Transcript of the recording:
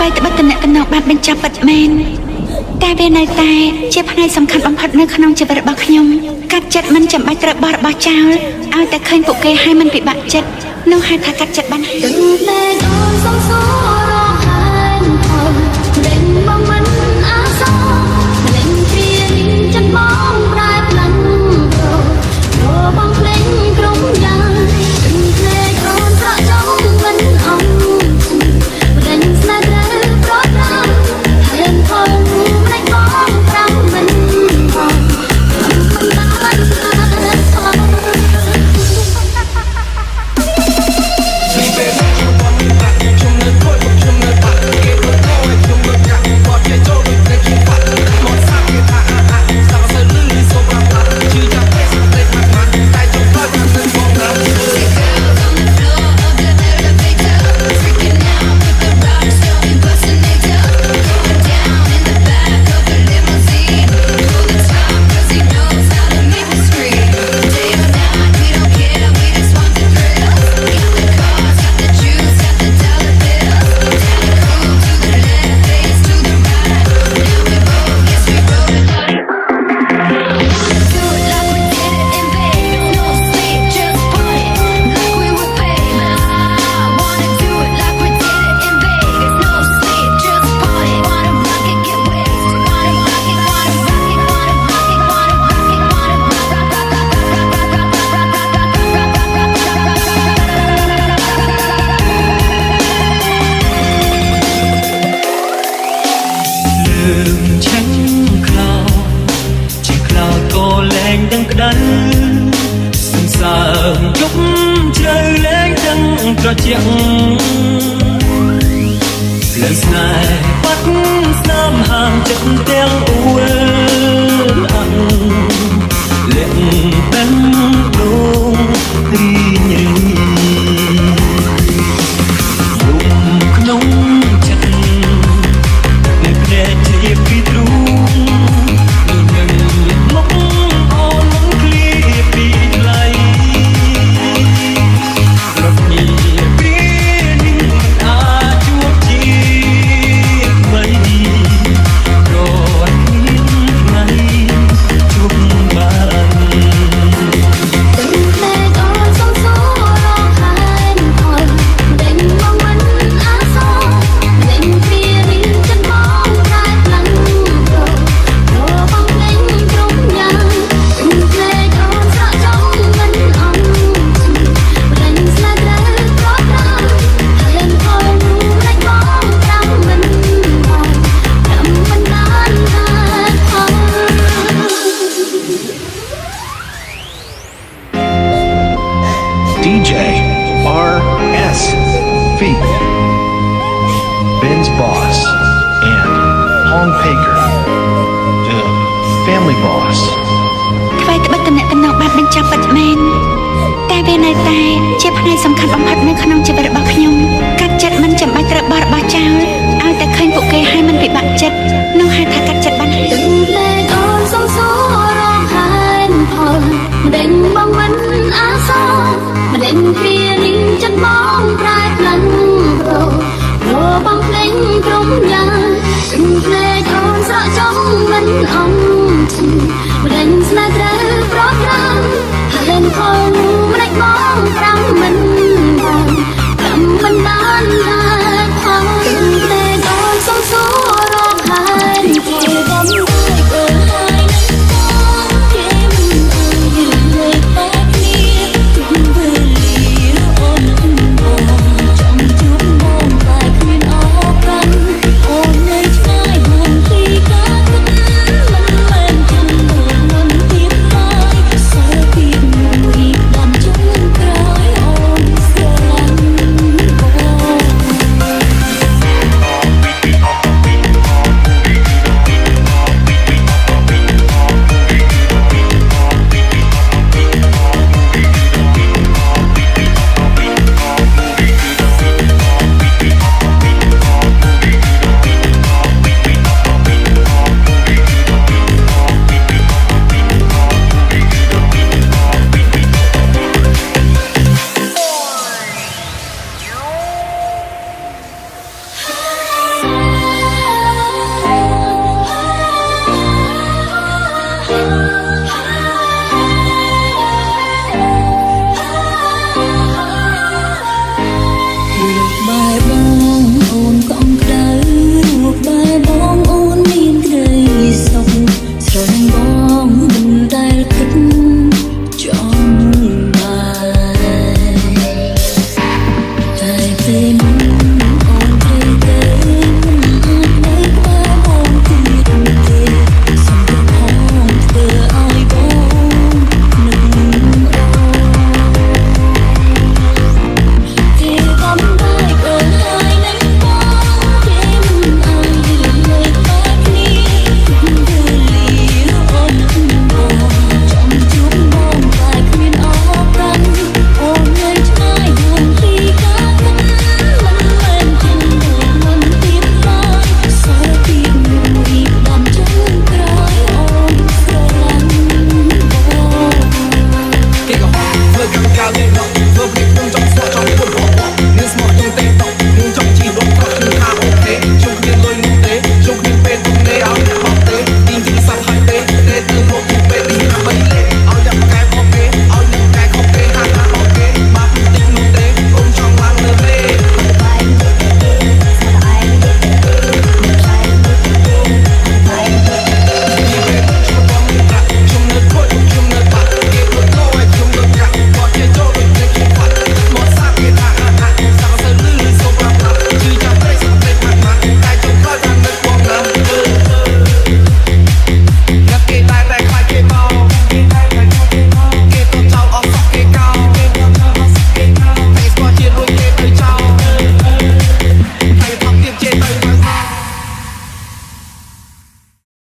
ยตะบัดตะเนะตะนอกบัดเป็นจับปัดแมนแต่เวนัยแต่เจ็บในสำคัญบำพัดในขนมจีบระบาขยมกัดจัดมันจะไม่กระบาดบาเจ้าเอาแต่เคยปลุกเกยให้มันปิดบาดจัดน้องให้ถ้ากัดจัดบันDJ RS Feet, Ben's Boss, and Hong Paker, the Family Boss. ថ្មីត្បិតតំណែងតំណងបានបញ្ចប់បាត់មែនតែវានៅតែជាផ្នែកសំខាន់បំផុតនៅក្នុងជីវិតរបស់ខ្ញុំកាត់ចិត្តមិនចាំបាច់ត្រូវបោះបោះចោលឲ្យតែឃើញពួកគេឲ្យมันពិបាកចិត្តនោះហៅថាកាត់ចិត្តបានហើយទឹកលេងអូនសំសួររងហានផលមិនដេញបងមិនអាសមិនដេញគ្នានេះចិត្តបងប្រែផ្លាំងរបងភ្លេងក្រុមយ៉ាងទឹកលេងអូនស្រក់ចំមិនអងមិនដេញស្នេហ៍ត្រូវប្រត់ប្រាំហើយផលមិនដេញបងប្រាំមិន